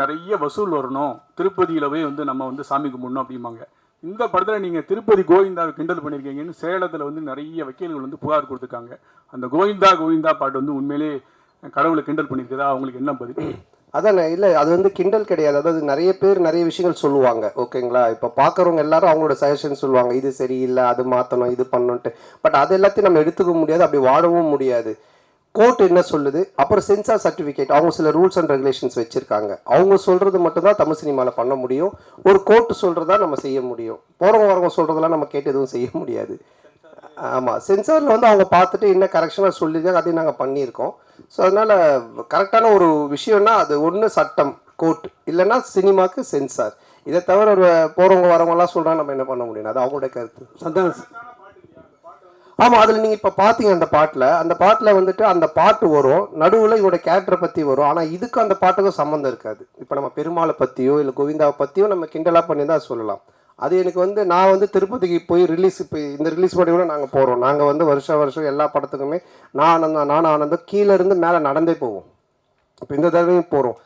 நிறைய வசூல் வரணும், திருப்பதியில போய் வந்து நம்ம வந்து சாமி கும்பிடணும் அப்படிம்பாங்க. இந்த படத்துல நீங்க திருப்பதி கோவிந்தாவை கிண்டல் பண்ணியிருக்கீங்கன்னு சேலத்துல வந்து நிறைய வக்கீல்கள் வந்து புகார் கொடுத்துருக்காங்க. அந்த கோவிந்தா கோவிந்தா பாட்டு வந்து உண்மையிலே கடவுளை கிண்டல் பண்ணியிருக்கதா அவங்களுக்கு என்ன பதில்? அதான் இல்லை, அது வந்து கிண்டல் கிடையாது. அதாவது நிறைய பேர் நிறைய விஷயங்கள் சொல்லுவாங்க, ஓகேங்களா? இப்போ பார்க்குறவங்க எல்லாரும் அவங்களோட சஜஷன் சொல்லுவாங்க, இது சரியில்லை, அது மாற்றணும், இது பண்ணணுன்ட்டு. பட் அது எல்லாத்தையும் நம்ம எடுத்துக்க முடியாது, அப்படி வாடவும் முடியாது. கோர்ட் என்ன சொல்லுது, அப்புறம் சென்சார் சர்டிஃபிகேட், அவங்க சில ரூல்ஸ் அண்ட் ரெகுலேஷன்ஸ் வச்சுருக்காங்க. அவங்க சொல்கிறது மட்டும்தான் தமிழ் சினிமாவில் பண்ண முடியும். ஒரு கோர்ட் சொல்கிறதா நம்ம செய்ய முடியும். போகிறவங்க வரவங்க சொல்கிறதெல்லாம் நம்ம கேட்டு எதுவும் செய்ய முடியாது. ஆமாம், சென்சாரில் வந்து அவங்க பார்த்துட்டு என்ன கரெக்ஷனாக சொல்லியிருக்காங்க, அதையும் நாங்கள் பண்ணியிருக்கோம். ஸோ அதனால் கரெக்டான ஒரு விஷயம்னா அது ஒன்று சட்டம், கோர்ட், இல்லைன்னா சினிமாவுக்கு சென்சார். இதை தவிர ஒரு போகிறவங்க வரவங்கலாம் சொல்கிறாங்க, நம்ம என்ன பண்ண முடியும்? அது அவங்களுடைய கருத்து. சந்தானம். ஆமாம், அதில் நீங்கள் இப்போ பார்த்தீங்க அந்த பாட்டில் வந்துட்டு அந்த பாட்டு வரும், நடுவில் இவரோட கேரக்டரை பற்றி வரும். ஆனால் இதுக்கும் அந்த பாட்டுக்கும் சம்மந்தம் இருக்காது. இப்போ நம்ம பெருமாளை பற்றியோ இல்லை கோவிந்தாவை பற்றியோ நம்ம கிண்டலாக பண்ணி தான் சொல்லலாம். அது எனக்கு வந்து நான் வந்து திருப்பதிக்கு போய் ரிலீஸ், இப்போ இந்த ரிலீஸ் பண்ணி கூட நாங்கள் போகிறோம். நாங்கள் வந்து வருஷம் எல்லா படத்துக்குமே நான் ஆனந்தம் கீழே இருந்து மேலே நடந்தே போவோம். இப்போ இந்த தடவையும் போகிறோம்.